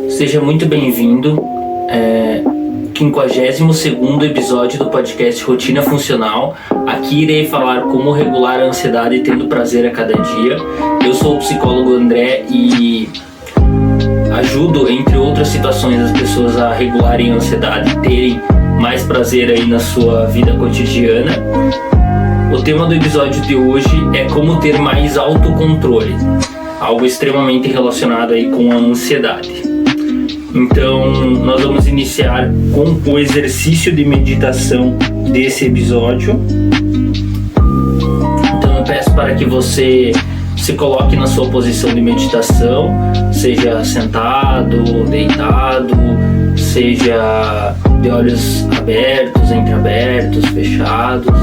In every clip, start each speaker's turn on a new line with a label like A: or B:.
A: Seja muito bem-vindo. 52º episódio do podcast Rotina Funcional. Aqui irei falar como regular a ansiedade tendo prazer a cada dia. Eu sou o psicólogo André e ajudo, entre outras situações, as pessoas a regularem a ansiedade e terem mais prazer aí na sua vida cotidiana. O tema do episódio de hoje é como ter mais autocontrole, algo extremamente relacionado aí com a ansiedade. Então, nós vamos iniciar com o exercício de meditação desse episódio. Então, eu peço para que você se coloque na sua posição de meditação, seja sentado, deitado, seja de olhos abertos, entreabertos, fechados.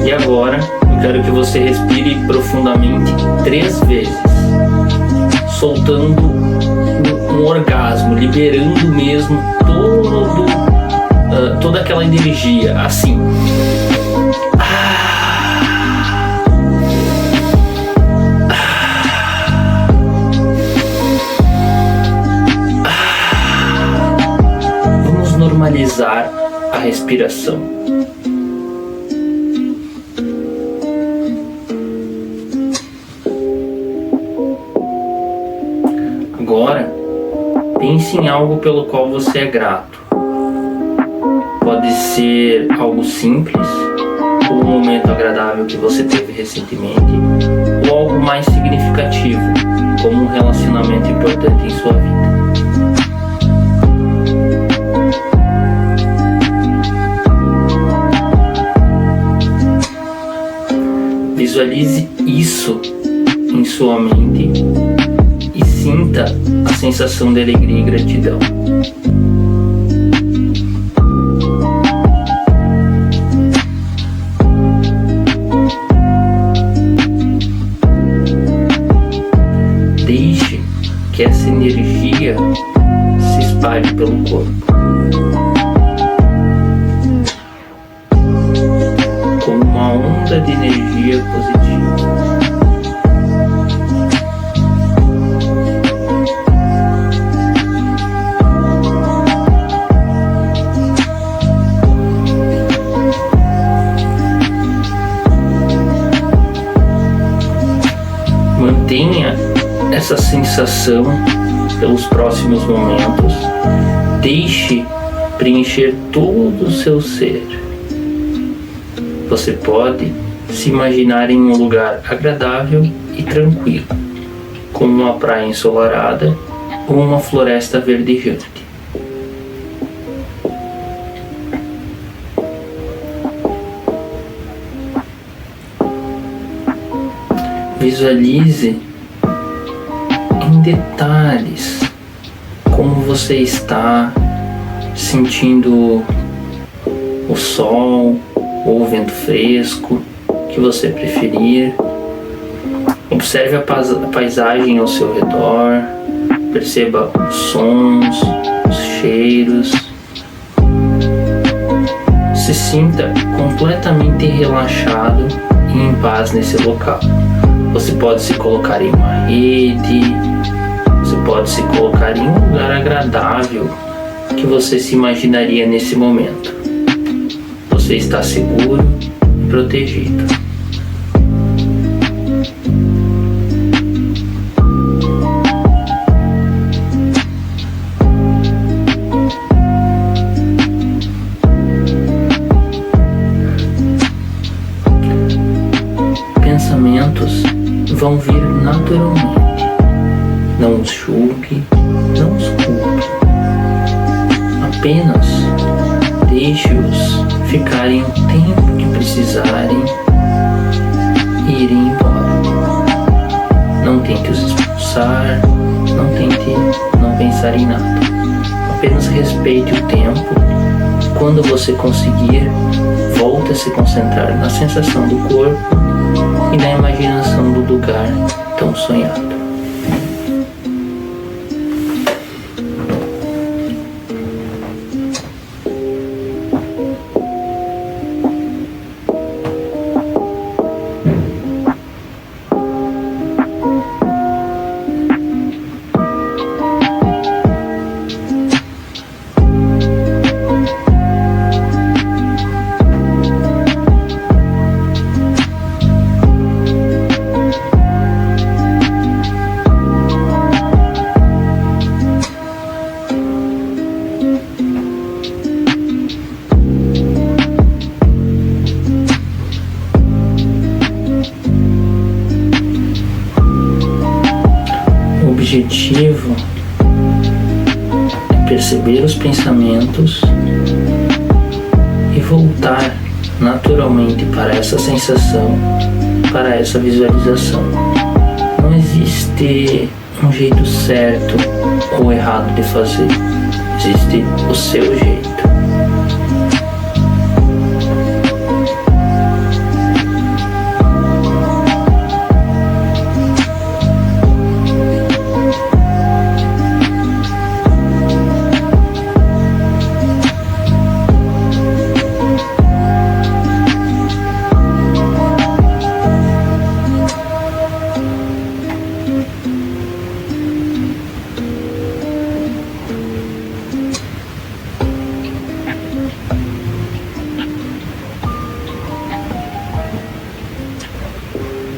A: E agora, eu quero que você respire profundamente 3 vezes. Soltando um orgasmo, liberando mesmo toda aquela energia, assim. Vamos normalizar a respiração. Agora, pense em algo pelo qual você é grato. Pode ser algo simples, ou um momento agradável que você teve recentemente, ou algo mais significativo, como um relacionamento importante em sua vida. Visualize isso em sua mente e sinta a sensação de alegria e gratidão. Deixe que essa energia se espalhe pelo corpo, como uma onda de energia positiva. Mantenha essa sensação pelos próximos momentos. Deixe preencher todo o seu ser. Você pode se imaginar em um lugar agradável e tranquilo, como uma praia ensolarada ou uma floresta verdejante. Visualize em detalhes como você está sentindo o sol ou o vento fresco, que você preferir. Observe a paisagem ao seu redor, perceba os sons, os cheiros. Se sinta completamente relaxado e em paz nesse local. Você pode se colocar em uma rede, você pode se colocar em um lugar agradável que você se imaginaria nesse momento. Você está seguro e protegido. Pensamentos vão vir naturalmente. Não os julgue, não os culpe. Apenas deixe-os ficarem o tempo que precisarem e irem embora. Não tente os expulsar, não tente não pensar em nada. Apenas respeite o tempo. Quando você conseguir, volte a se concentrar na sensação do corpo e na imaginação do lugar tão sonhado. objetivo é perceber os pensamentos e voltar naturalmente para essa sensação, para essa visualização. Não existe um jeito certo ou errado de fazer, existe o seu jeito.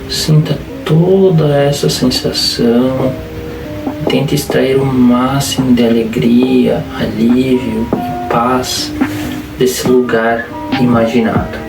A: Sinta toda essa sensação, tente extrair o máximo de alegria, alívio e paz desse lugar imaginado.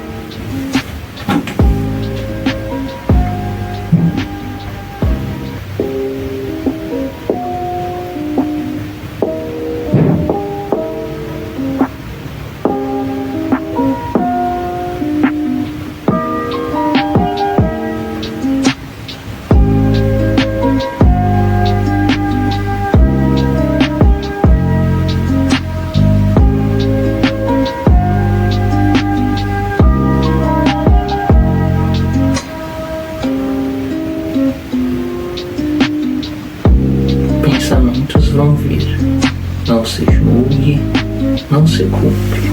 A: Pensamentos vão vir, não se julgue, não se culpe.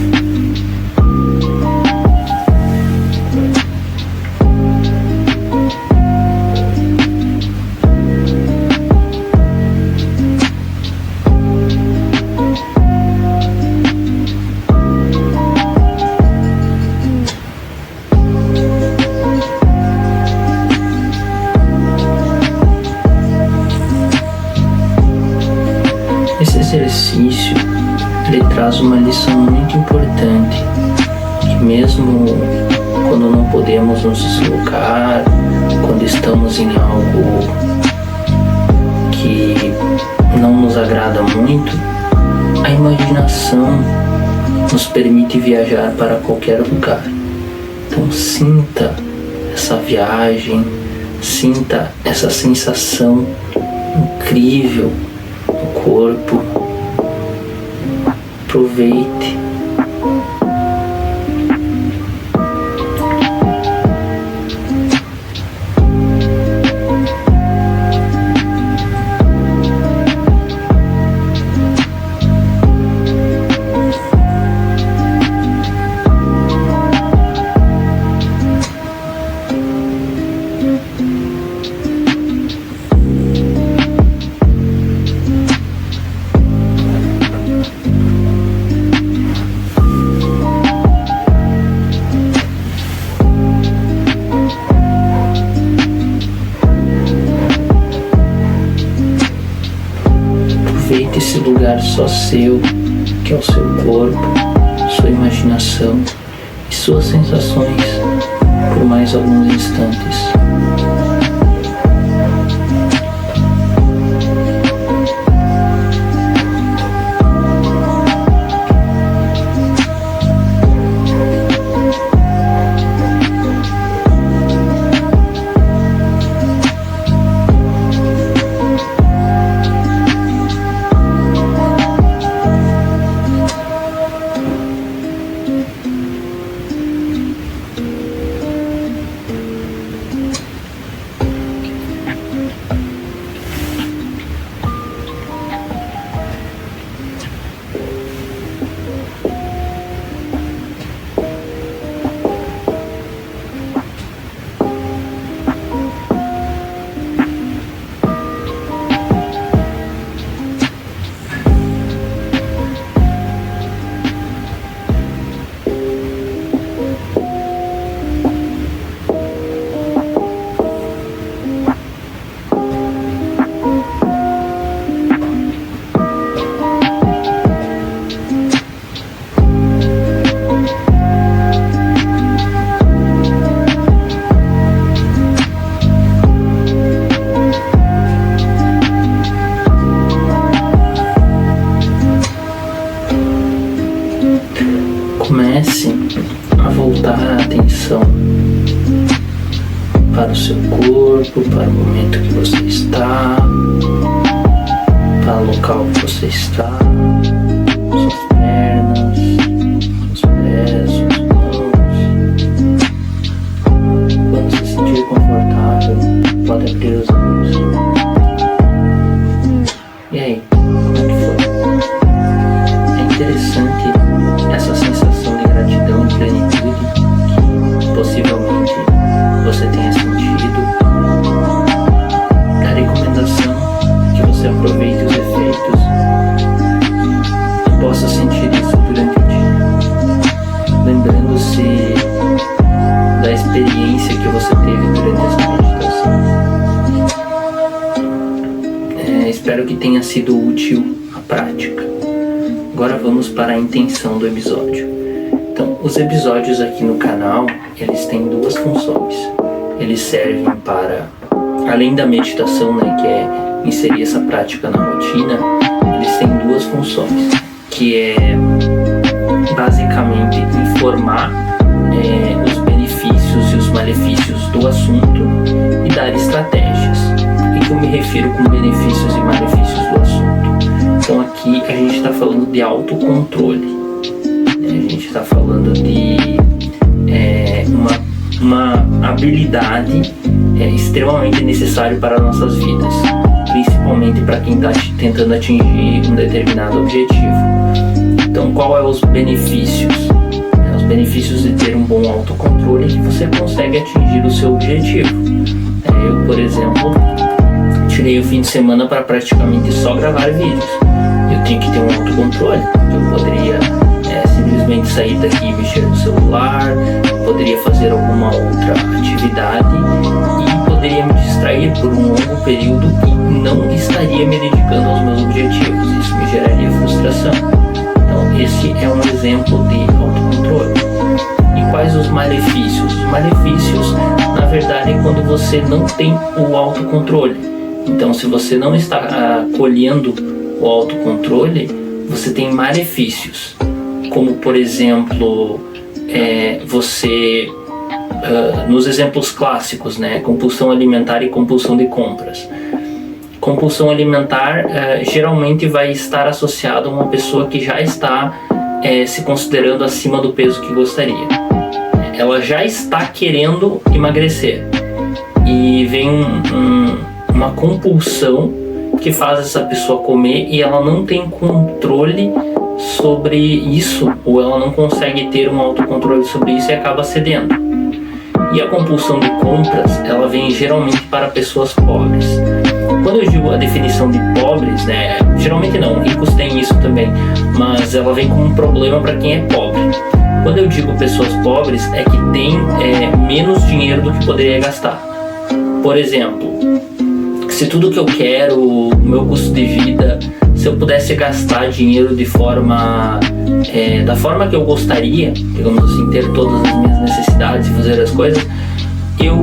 A: Esse exercício, ele traz uma lição muito importante, que mesmo quando não podemos nos deslocar, quando estamos em algo que não nos agrada muito, a imaginação nos permite viajar para qualquer lugar. Então sinta essa viagem, sinta essa sensação incrível no corpo. Aproveite. Aproveite esse lugar só seu, que é o seu corpo, sua imaginação e suas sensações por mais alguns instantes. corpo, para o momento que você está, para o local que você está, suas pernas, seus pés, suas mãos. Quando se sentir confortável, pode abrir os olhos. E aí, como é que foi? É interessante essa sensação de gratidão e plenitude que possivelmente você tenha sentido. A recomendação é que você aproveite os efeitos e possa sentir isso durante o dia, lembrando-se da experiência que você teve durante essa meditação. Espero que tenha sido útil a prática. Agora vamos para a intenção do episódio. Então, os episódios aqui no canal, eles têm duas funções. Eles servem para, além da meditação, né, que é inserir essa prática na rotina, eles têm duas funções, que é basicamente informar os benefícios e os malefícios do assunto e dar estratégias. O que eu me refiro com benefícios e malefícios do assunto? Então aqui a gente está falando de autocontrole, a gente está falando de uma habilidade extremamente necessária para nossas vidas, principalmente para quem está tentando atingir um determinado objetivo. Então, qual é os benefícios? Os benefícios de ter um bom autocontrole é que você consegue atingir o seu objetivo. Eu, por exemplo, tirei o fim de semana para praticamente só gravar vídeos. Eu tenho que ter um autocontrole. Eu poderia simplesmente sair daqui e mexer no celular, poderia fazer alguma outra atividade e poderia me distrair por um longo período e não estaria me dedicando aos meus objetivos. Isso me geraria frustração. Então esse é um exemplo de autocontrole. E quais os malefícios? Os malefícios, na verdade, é quando você não tem o autocontrole. Então, se você não está colhendo o autocontrole, você tem malefícios, como por exemplo, você, nos exemplos clássicos, né, compulsão alimentar e compulsão de compras. Compulsão alimentar geralmente vai estar associada a uma pessoa que já está se considerando acima do peso que gostaria. Ela já está querendo emagrecer e vem uma compulsão que faz essa pessoa comer e ela não tem controle sobre isso, ou ela não consegue ter um autocontrole sobre isso e acaba cedendo. E a compulsão de compras, ela vem geralmente para pessoas pobres. Quando eu digo a definição de pobres, né, geralmente não, ricos têm isso também, mas ela vem como um problema para quem é pobre. Quando eu digo pessoas pobres, é que tem menos dinheiro do que poderia gastar. Por exemplo, se tudo que eu quero, o meu custo de vida, se eu pudesse gastar dinheiro de forma da forma que eu gostaria, digamos assim, ter todas as minhas necessidades e fazer as coisas, eu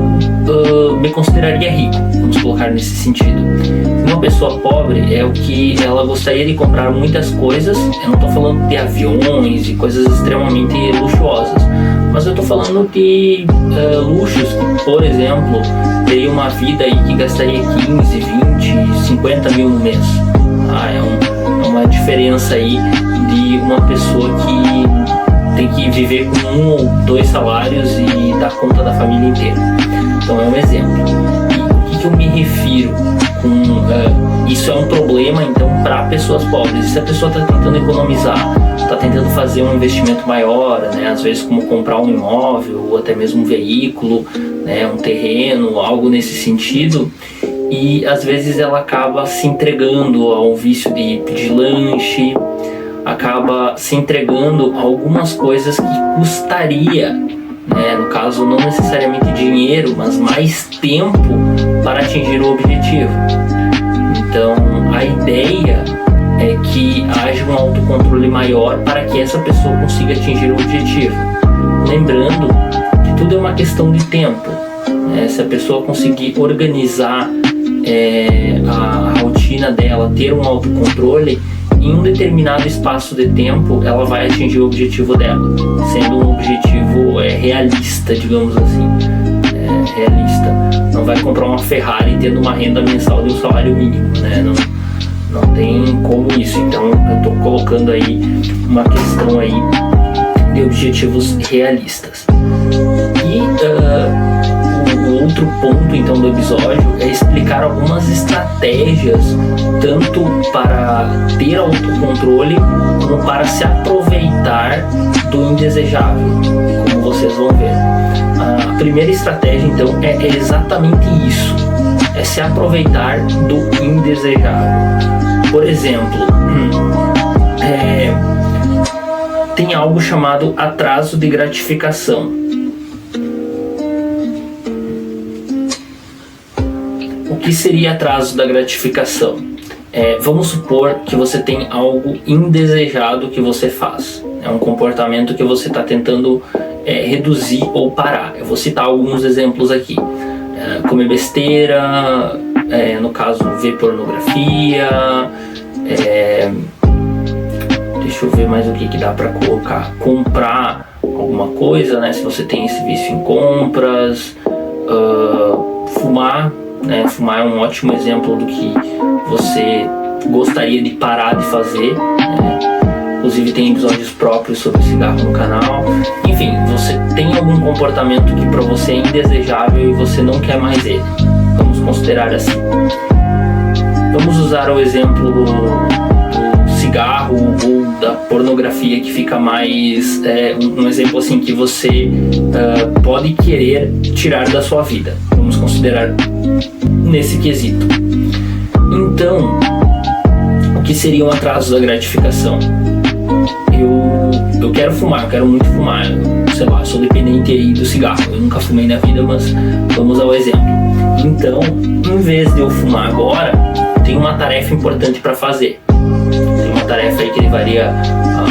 A: me consideraria rico, vamos colocar nesse sentido. Uma pessoa pobre é o que ela gostaria de comprar muitas coisas. Eu não estou falando de aviões e coisas extremamente luxuosas, mas eu estou falando de luxos que, por exemplo, teria uma vida aí que gastaria 15, 20, 50 mil no mês. É uma diferença aí de uma pessoa que tem que viver com 1 ou 2 salários e dar conta da família inteira. Então é um exemplo. E o que eu me refiro com isso? É um problema então para pessoas pobres. E se a pessoa está tentando economizar, está tentando fazer um investimento maior, né, às vezes como comprar um imóvel ou até mesmo um veículo, né, um terreno, algo nesse sentido, e às vezes ela acaba se entregando a um vício de pedir lanche, acaba se entregando a algumas coisas que custaria, né, no caso não necessariamente dinheiro, mas mais tempo para atingir o objetivo. Então a ideia é que haja um autocontrole maior para que essa pessoa consiga atingir o objetivo. Lembrando que tudo é uma questão de tempo, né? Se a pessoa conseguir organizar a rotina dela, ter um autocontrole, em um determinado espaço de tempo ela vai atingir o objetivo dela, sendo um objetivo realista, digamos assim. realista. Não vai comprar uma Ferrari tendo uma renda mensal de um salário mínimo, né? Não tem como isso. Então eu estou colocando aí uma questão aí de objetivos realistas. E o outro ponto então do episódio é explicar algumas estratégias tanto para ter autocontrole como para se aproveitar do indesejável, como vocês vão ver. A primeira estratégia então é exatamente isso, é se aproveitar do indesejável. Por exemplo, tem algo chamado atraso de gratificação. O que seria atraso da gratificação? Vamos supor que você tem algo indesejado que você faz. É um comportamento que você está tentando reduzir ou parar. Eu vou citar alguns exemplos aqui. Comer besteira, no caso ver pornografia, deixa eu ver mais o que dá para colocar. Comprar alguma coisa, né? Se você tem esse vício em compras, fumar, né? Fumar é um ótimo exemplo do que você gostaria de parar de fazer, né? Inclusive tem episódios próprios sobre cigarro no canal. Enfim, você tem algum comportamento que para você é indesejável e você não quer mais ele. Vamos considerar assim. Vamos usar o exemplo do cigarro ou da pornografia, que fica mais um exemplo assim que você pode querer tirar da sua vida. Vamos considerar nesse quesito. Então, o que seria um atraso da gratificação? Eu quero fumar, eu quero muito fumar, sei lá, sou dependente aí do cigarro, eu nunca fumei na vida, mas vamos ao exemplo. Então, em vez de eu fumar agora, tem uma tarefa importante para fazer. Tem uma tarefa aí que levaria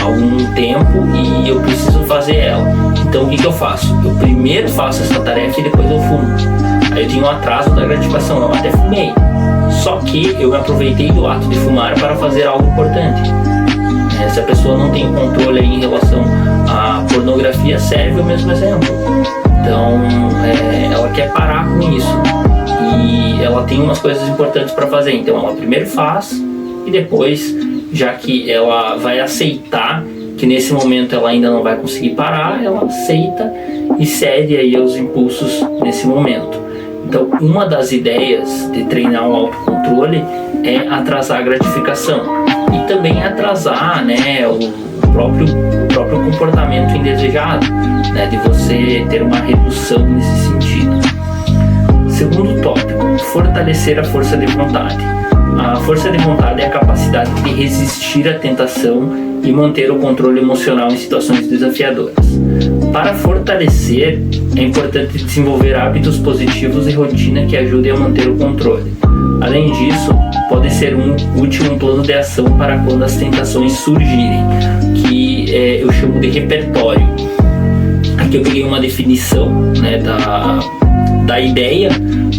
A: algum tempo e eu preciso fazer ela. Então o que eu faço? Eu primeiro faço essa tarefa e depois eu fumo. Aí eu tenho um atraso da gratificação, eu até fumei. Só que eu me aproveitei do ato de fumar para fazer algo importante. Se a pessoa não tem controle aí em relação à pornografia, serve o mesmo exemplo. Então ela quer parar com isso e ela tem umas coisas importantes para fazer. Então ela primeiro faz e depois, já que ela vai aceitar que nesse momento ela ainda não vai conseguir parar, ela aceita e cede aí aos impulsos nesse momento. Então uma das ideias de treinar o autocontrole é atrasar a gratificação e também atrasar, né, o próprio comportamento indesejado, né, de você ter uma redução nesse sentido. Segundo tópico, fortalecer a força de vontade. A força de vontade é a capacidade de resistir à tentação e manter o controle emocional em situações desafiadoras. Para fortalecer, é importante desenvolver hábitos positivos e rotina que ajudem a manter o controle. Além disso, pode ser útil um plano de ação para quando as tentações surgirem, que eu chamo de repertório. Aqui eu peguei uma definição, né, da ideia,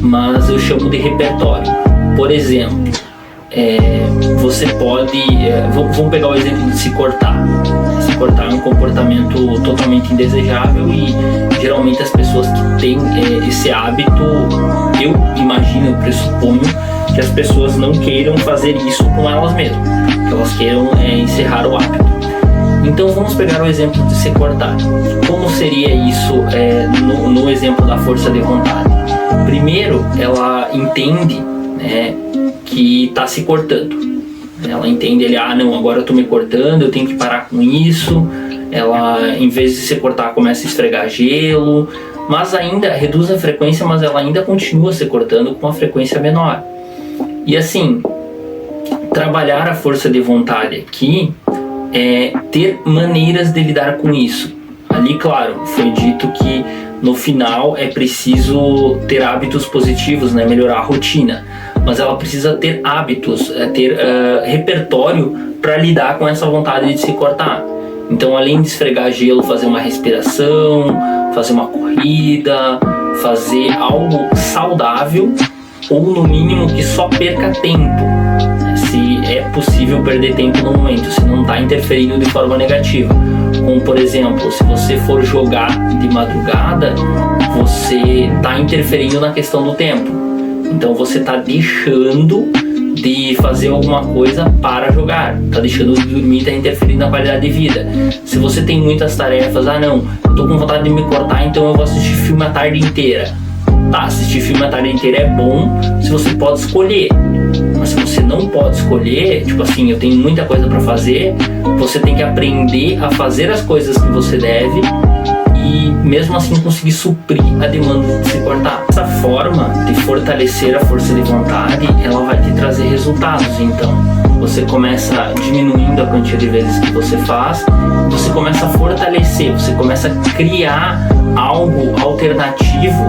A: mas eu chamo de repertório. Por exemplo, você pode... vamos pegar o exemplo de se cortar. Se cortar é um comportamento totalmente indesejável e geralmente as pessoas que têm esse hábito, eu imagino, eu pressuponho que as pessoas não queiram fazer isso com elas mesmas, que elas queiram encerrar o hábito. Então vamos pegar o exemplo de se cortar. Como seria isso no exemplo da força de vontade? Primeiro, ela entende, né, que está se cortando. Ela entende, não, agora eu estou me cortando, eu tenho que parar com isso. Ela, em vez de se cortar, começa a esfregar gelo, mas ainda reduz a frequência, mas ela ainda continua se cortando com uma frequência menor. E assim, trabalhar a força de vontade aqui é ter maneiras de lidar com isso. Ali, claro, foi dito que no final é preciso ter hábitos positivos, né? Melhorar a rotina. Mas ela precisa ter hábitos, ter repertório para lidar com essa vontade de se cortar. Então, além de esfregar gelo, fazer uma respiração, fazer uma corrida, fazer algo saudável ou no mínimo que só perca tempo. se é possível perder tempo no momento, se não está interferindo de forma negativa. Como, por exemplo, se você for jogar de madrugada, você está interferindo na questão do tempo. Então você está deixando de fazer alguma coisa para jogar, está deixando de dormir, está interferindo na qualidade de vida. Se você tem muitas tarefas, não, eu tô com vontade de me cortar, então eu vou assistir filme a tarde inteira. Tá, assistir filme a tarde inteira é bom se você pode escolher. Mas se você não pode escolher, tipo assim, eu tenho muita coisa para fazer, você tem que aprender a fazer as coisas que você deve e mesmo assim conseguir suprir a demanda de se cortar. Essa forma de fortalecer a força de vontade, ela vai te trazer resultados. Então, você começa diminuindo a quantia de vezes que você faz, você começa a fortalecer, você começa a criar algo alternativo,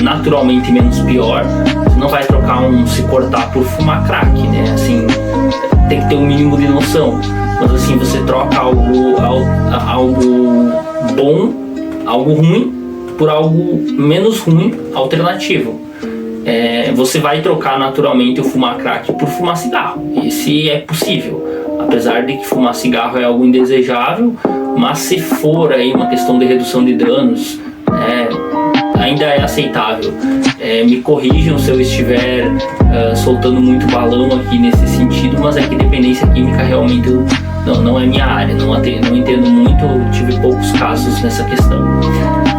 A: naturalmente menos pior. Você não vai trocar se cortar por fumar crack, né? Assim, tem que ter um mínimo de noção. Mas assim, você troca algo bom, algo ruim, por algo menos ruim, alternativo. Você vai trocar naturalmente o fumar crack por fumar cigarro. Esse é possível, apesar de que fumar cigarro é algo indesejável, mas se for aí uma questão de redução de danos, ainda é aceitável. Me corrijam se eu estiver soltando muito balão aqui nesse sentido, mas é que dependência química realmente não é minha área, não entendo muito, tive poucos casos nessa questão.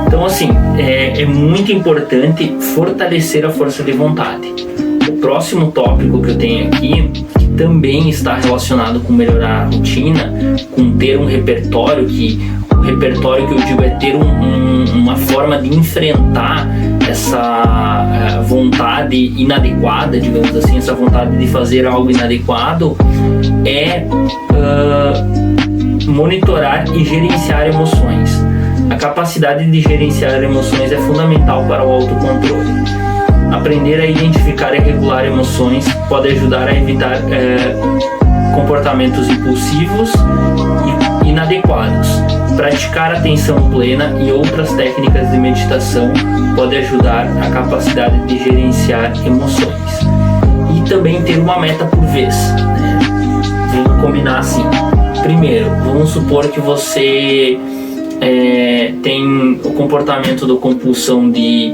A: Então assim, é muito importante fortalecer a força de vontade. O próximo tópico que eu tenho aqui, que também está relacionado com melhorar a rotina, com ter um repertório, o repertório que eu digo é ter uma forma de enfrentar essa vontade inadequada, digamos assim, essa vontade de fazer algo inadequado, é monitorar e gerenciar emoções. A capacidade de gerenciar emoções é fundamental para o autocontrole. Aprender a identificar e regular emoções pode ajudar a evitar comportamentos impulsivos e inadequados. Praticar atenção plena e outras técnicas de meditação pode ajudar a capacidade de gerenciar emoções. E também ter uma meta por vez, né? Vamos combinar assim. Primeiro, vamos supor que você tem o comportamento da compulsão de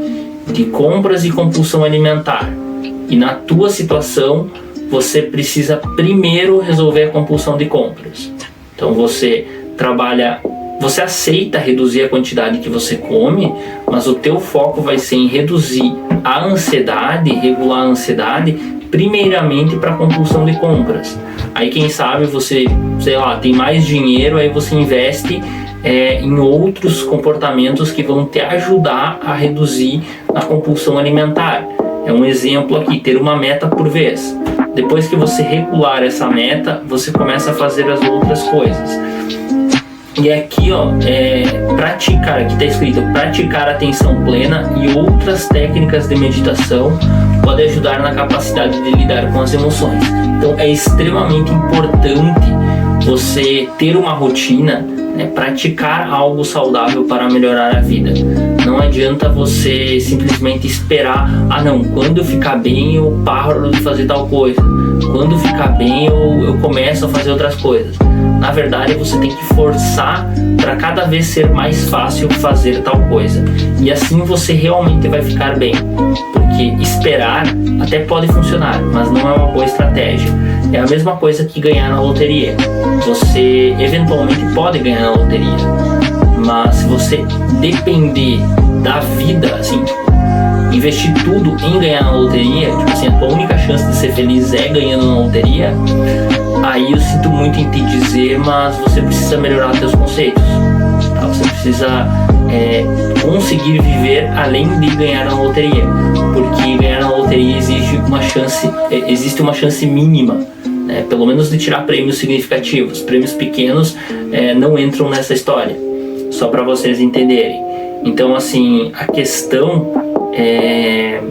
A: compras e compulsão alimentar. E na tua situação, você precisa primeiro resolver a compulsão de compras. Então você aceita reduzir a quantidade que você come, mas o teu foco vai ser em reduzir a ansiedade, regular a ansiedade, primeiramente para a compulsão de compras. Aí quem sabe você, tem mais dinheiro, aí você investe em outros comportamentos que vão te ajudar a reduzir a compulsão alimentar. É um exemplo aqui, ter uma meta por vez. Depois que você regular essa meta, você começa a fazer as outras coisas. E aqui, praticar, aqui está escrito, praticar atenção plena e outras técnicas de meditação pode ajudar na capacidade de lidar com as emoções. Então é extremamente importante você ter uma rotina, praticar algo saudável para melhorar a vida. Não adianta você simplesmente esperar, quando eu ficar bem eu paro de fazer tal coisa, quando eu ficar bem eu começo a fazer outras coisas. Na verdade, você tem que forçar para cada vez ser mais fácil fazer tal coisa. E assim você realmente vai ficar bem. Porque esperar até pode funcionar, mas não é uma boa estratégia. É a mesma coisa que ganhar na loteria. Você eventualmente pode ganhar na loteria, mas se você depender da vida, assim, investir tudo em ganhar na loteria, a tua única chance de ser feliz é ganhando na loteria, aí eu sinto muito em te dizer, mas você precisa melhorar seus conceitos, tá? Você precisa conseguir viver além de ganhar na loteria, porque ganhar na loteria existe uma chance mínima, né? Pelo menos de tirar prêmios significativos. Prêmios pequenos não entram nessa história, só para vocês entenderem. Então assim, a questão é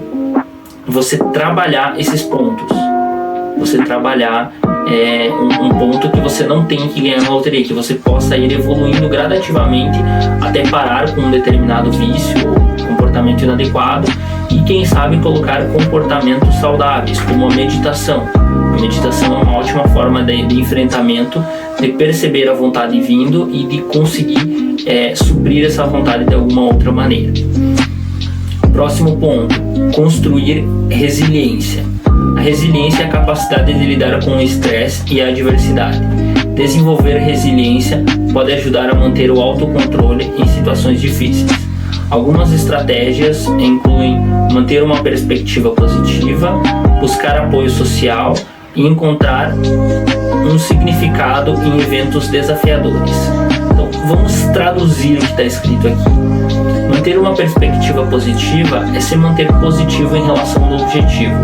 A: você trabalhar esses pontos. você trabalhar um ponto que você não tem que ganhar na loteria, que você possa ir evoluindo gradativamente até parar com um determinado vício ou comportamento inadequado e, quem sabe, colocar comportamentos saudáveis, como a meditação. A meditação é uma ótima forma de enfrentamento, de perceber a vontade vindo e de conseguir suprir essa vontade de alguma outra maneira. Próximo ponto: construir resiliência. A resiliência é a capacidade de lidar com o estresse e a adversidade. Desenvolver resiliência pode ajudar a manter o autocontrole em situações difíceis. Algumas estratégias incluem manter uma perspectiva positiva, buscar apoio social e encontrar um significado em eventos desafiadores. Então, vamos traduzir o que está escrito aqui. Manter uma perspectiva positiva é se manter positivo em relação ao objetivo.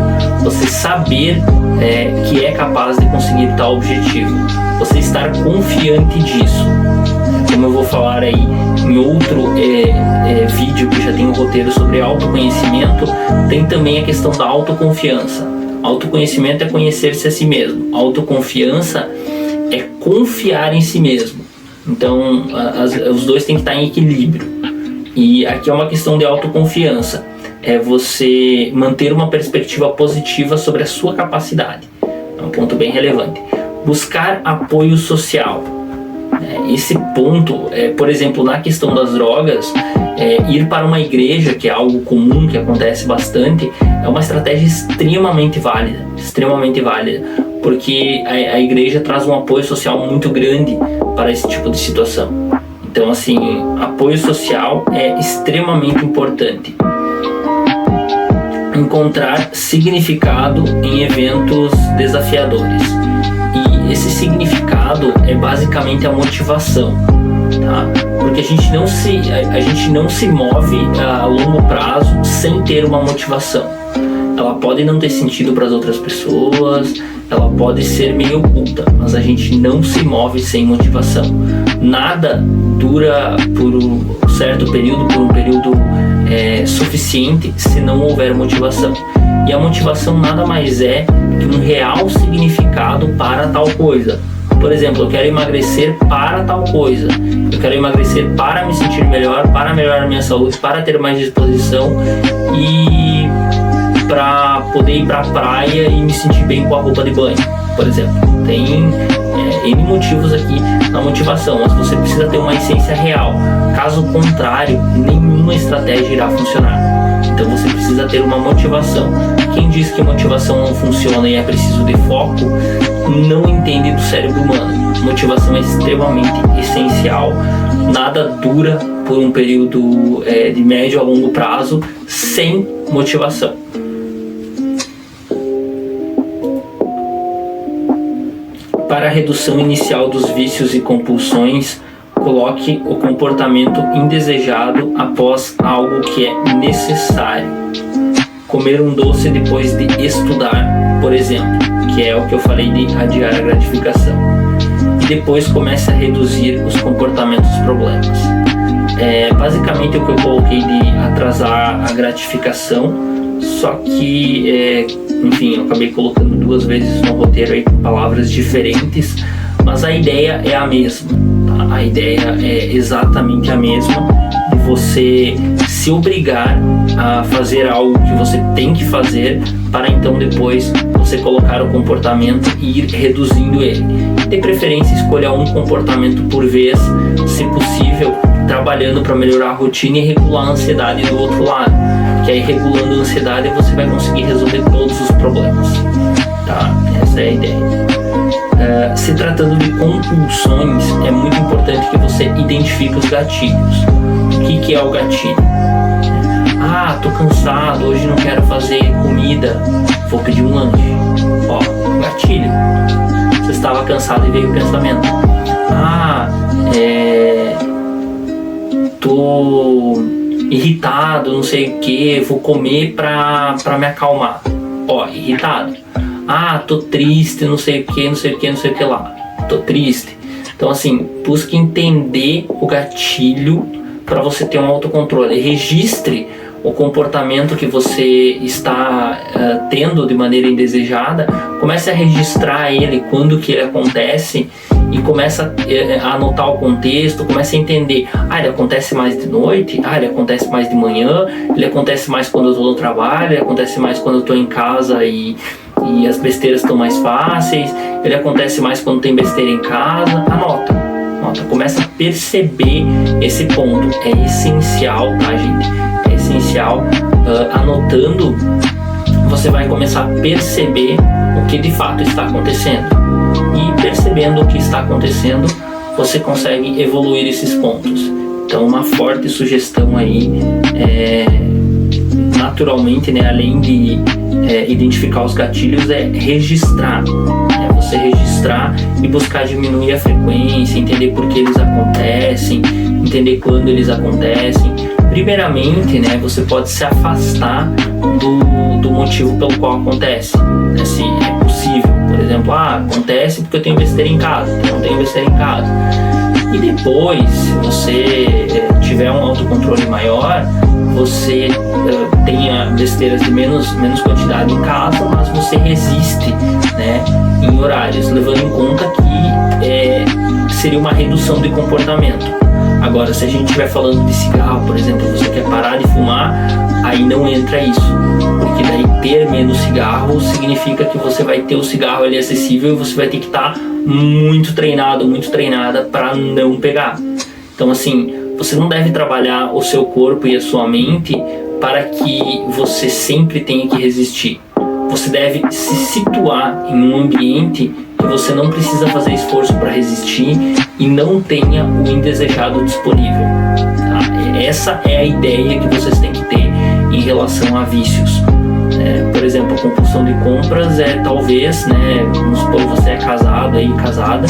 A: Você saber que é capaz de conseguir tal objetivo. Você estar confiante disso. Como eu vou falar aí em outro vídeo que já tem um roteiro sobre autoconhecimento, tem também a questão da autoconfiança. Autoconhecimento é conhecer-se a si mesmo. Autoconfiança é confiar em si mesmo. Então, os dois têm que estar em equilíbrio. E aqui é uma questão de autoconfiança. É você manter uma perspectiva positiva sobre a sua capacidade. É um ponto bem relevante. Buscar apoio social. Esse ponto, por exemplo, na questão das drogas, ir para uma igreja, que é algo comum, que acontece bastante, é uma estratégia extremamente válida, porque a igreja traz um apoio social muito grande para esse tipo de situação. Então, assim, apoio social é extremamente importante. Encontrar significado em eventos desafiadores. E esse significado é basicamente a motivação, tá? Porque a gente não se move a longo prazo sem ter uma motivação. Ela pode não ter sentido para as outras pessoas, ela pode ser meio oculta, mas a gente não se move sem motivação. Nada dura por um certo período, por um período suficiente, se não houver motivação. E a motivação nada mais é que um real significado para tal coisa. Por exemplo, eu quero emagrecer para tal coisa. Eu quero emagrecer para me sentir melhor, para melhorar minha saúde, para ter mais disposição e para poder ir para a praia e me sentir bem com a roupa de banho, por exemplo. Tem N motivos aqui na motivação, mas você precisa ter uma essência real. Caso contrário, nenhuma estratégia irá funcionar. Então você precisa ter uma motivação. Quem diz que motivação não funciona e é preciso de foco, não entende do cérebro humano. Motivação é extremamente essencial. Nada dura por um período de médio a longo prazo sem motivação. Para a redução inicial dos vícios e compulsões, coloque o comportamento indesejado após algo que é necessário. Comer um doce depois de estudar, por exemplo, que é o que eu falei de adiar a gratificação. E depois comece a reduzir os comportamentos problemas. Basicamente o que eu coloquei de atrasar a gratificação, só que, enfim, eu acabei colocando 2 vezes no roteiro aí com palavras diferentes, mas a ideia é a mesma, tá? A ideia é exatamente a mesma, de você se obrigar a fazer algo que você tem que fazer, para então depois você colocar o comportamento e ir reduzindo ele. De preferência, escolha um comportamento por vez, se possível, trabalhando para melhorar a rotina e regular a ansiedade do outro lado, que aí regulando a ansiedade você vai conseguir resolver todos os problemas, tá? Essa é a ideia. Se tratando de compulsões, é muito importante que você identifique os gatilhos. O que é o gatilho? Tô cansado, hoje não quero fazer comida, vou pedir um lanche. Gatilho. Você estava cansado e veio o pensamento. Tô irritado, não sei o que, vou comer pra me acalmar. Irritado. Tô triste, não sei o que lá. Tô triste. Então, assim, busque entender o gatilho para você ter um autocontrole. Registre o comportamento que você está tendo de maneira indesejada, comece a registrar ele, quando que ele acontece, e começa a anotar o contexto, começa a entender, ele acontece mais de noite, ele acontece mais de manhã, ele acontece mais quando eu estou no trabalho, ele acontece mais quando eu estou em casa e as besteiras estão mais fáceis, ele acontece mais quando tem besteira em casa. Anota, começa a perceber esse ponto, é essencial, tá, gente? É essencial. Anotando, você vai começar a perceber o que de fato está acontecendo, e percebendo o que está acontecendo, você consegue evoluir esses pontos. Então, uma forte sugestão aí, naturalmente, né, além de identificar os gatilhos, é registrar. Você registrar e buscar diminuir a frequência, entender por que eles acontecem, entender quando eles acontecem. Primeiramente, né, você pode se afastar do motivo pelo qual acontece, né, se é possível. Por exemplo, acontece porque eu tenho besteira em casa, então eu não tenho besteira em casa. E depois, se você tiver um autocontrole maior, você tenha besteiras de menos quantidade em casa, mas você resiste, né, em horários, levando em conta que seria uma redução de comportamento. Agora, se a gente estiver falando de cigarro, por exemplo, você quer parar de fumar, aí não entra isso, porque daí ter menos cigarro significa que você vai ter o cigarro ali acessível e você vai ter que estar muito treinado, muito treinada para não pegar. Então, assim, você não deve trabalhar o seu corpo e a sua mente para que você sempre tenha que resistir. Você deve se situar em um ambiente que você não precisa fazer esforço para resistir e não tenha o indesejado disponível, tá? Essa é a ideia que vocês têm que ter em relação a vícios. Por exemplo, a compulsão de compras talvez, né, vamos supor, você é casado aí, casada,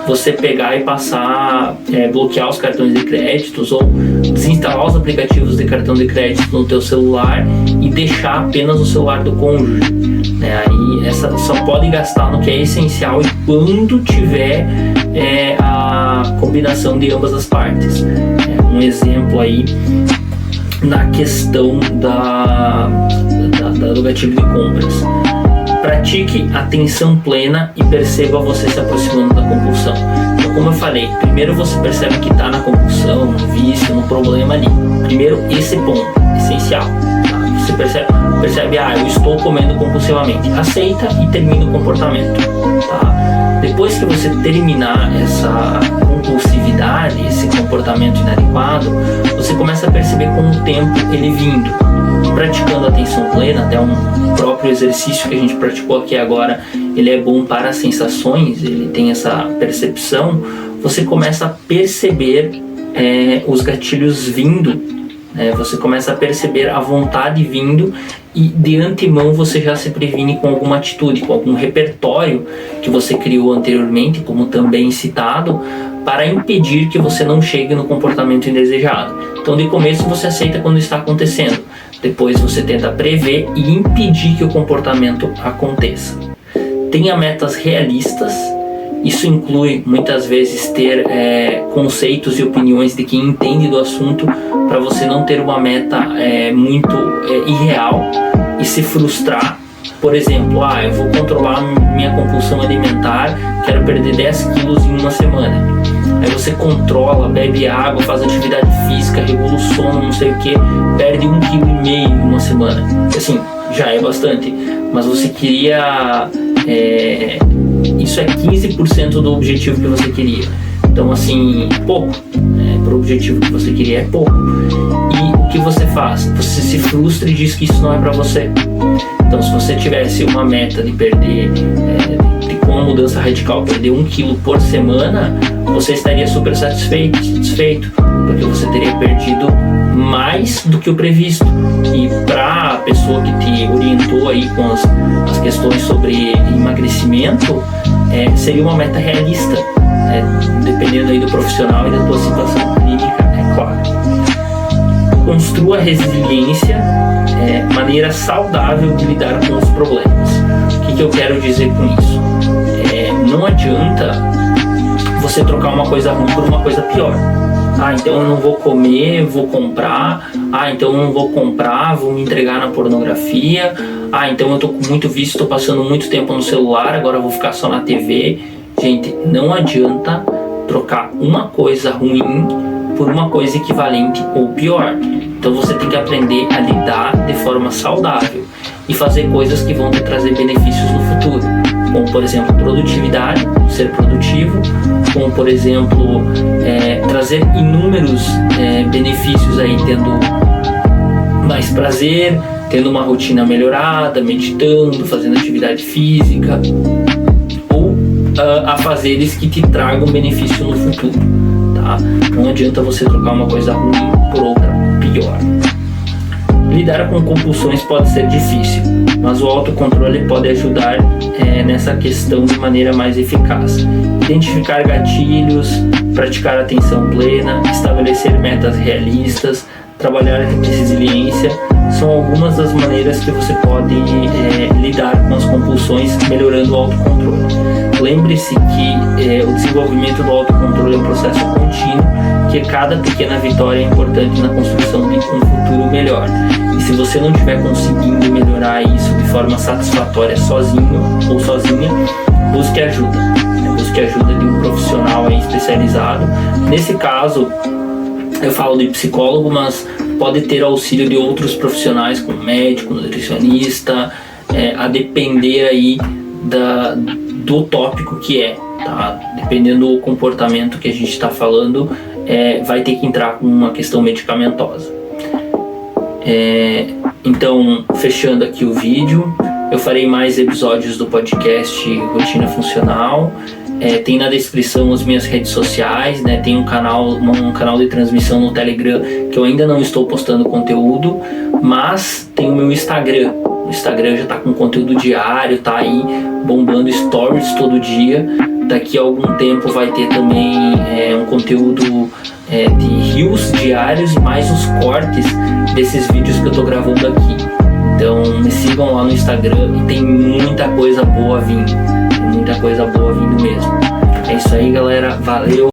A: você pegar e passar, bloquear os cartões de créditos ou desinstalar os aplicativos de cartão de crédito no teu celular e deixar apenas o celular do cônjuge, né? Aí essa só pode gastar no que é essencial e quando tiver a combinação de ambas as partes. Um exemplo aí na questão do gatilho de compras. Pratique atenção plena e perceba você se aproximando da compulsão. Então, como eu falei, primeiro você percebe que está na compulsão, no vício, no problema ali. Primeiro, esse ponto, essencial. Tá? Você percebe, eu estou comendo compulsivamente. Aceita e termina o comportamento. Tá? Depois que você terminar essa compulsividade, esse comportamento inadequado, você começa a perceber com o tempo ele vindo. Praticando a atenção plena, até um próprio exercício que a gente praticou aqui agora, ele é bom para as sensações, ele tem essa percepção, você começa a perceber os gatilhos vindo, você começa a perceber a vontade vindo e de antemão você já se previne com alguma atitude, com algum repertório que você criou anteriormente, como também citado, para impedir que você não chegue no comportamento indesejado. Então, de começo você aceita quando está acontecendo, depois você tenta prever e impedir que o comportamento aconteça. Tenha metas realistas, isso inclui muitas vezes ter conceitos e opiniões de quem entende do assunto, para você não ter uma meta muito irreal e se frustrar. Por exemplo, eu vou controlar minha compulsão alimentar, quero perder 10 quilos em uma semana. Aí você controla, bebe água, faz atividade física, regula o sono, não sei o que, perde 1,5 kg em uma semana. Assim, já é bastante, mas você queria... isso é 15% do objetivo que você queria. Então, assim, pouco. Para o objetivo que você queria é pouco. E o que você faz? Você se frustra e diz que isso não é para você. Então, se você tivesse uma meta de perder, com uma mudança radical, perder 1 kg por semana, você estaria super satisfeito, porque você teria perdido mais do que o previsto. E para a pessoa que te orientou aí com as questões sobre emagrecimento, seria uma meta realista, dependendo aí do profissional e da tua situação clínica, é claro. Construa resiliência, maneira saudável de lidar com os problemas. O que eu quero dizer com isso? Não adianta você trocar uma coisa ruim por uma coisa pior. Então eu não vou comer, vou comprar Ah, então eu não vou comprar, vou me entregar na pornografia. Ah, então eu tô com muito vício, tô passando muito tempo no celular, agora eu vou ficar só na TV. Gente, não adianta trocar uma coisa ruim por uma coisa equivalente ou pior. Então você tem que aprender a lidar de forma saudável e fazer coisas que vão te trazer benefícios no futuro, como por exemplo produtividade, ser produtivo, como por exemplo trazer inúmeros benefícios aí, tendo mais prazer, tendo uma rotina melhorada, meditando, fazendo atividade física, ou afazeres que te tragam benefício no futuro, tá? Não adianta você trocar uma coisa ruim por outra pior. Lidar com compulsões pode ser difícil, mas o autocontrole pode ajudar nessa questão de maneira mais eficaz. Identificar gatilhos, praticar atenção plena, estabelecer metas realistas, trabalhar com resiliência, são algumas das maneiras que você pode lidar com as compulsões, melhorando o autocontrole. Lembre-se que o desenvolvimento do autocontrole é um processo contínuo, que cada pequena vitória é importante na construção de um futuro melhor. E se você não estiver conseguindo melhorar isso de forma satisfatória sozinho ou sozinha, busque ajuda. Busque ajuda de um profissional aí especializado. Nesse caso, eu falo de psicólogo, mas pode ter auxílio de outros profissionais, como médico, nutricionista, a depender aí do tópico que tá? Dependendo do comportamento que a gente está falando, vai ter que entrar com uma questão medicamentosa. Então, fechando aqui o vídeo, eu farei mais episódios do podcast Rotina Funcional. Tem na descrição as minhas redes sociais, né? Tem um canal de transmissão no Telegram que eu ainda não estou postando conteúdo, mas tem o meu Instagram. O Instagram já está com conteúdo diário, tá aí bombando stories todo dia. Daqui a algum tempo vai ter também um conteúdo de reels diários, mais os cortes desses vídeos que eu estou gravando aqui. Então me sigam lá no Instagram e tem muita coisa boa vindo. Muita coisa boa vindo mesmo. É isso aí, galera. Valeu!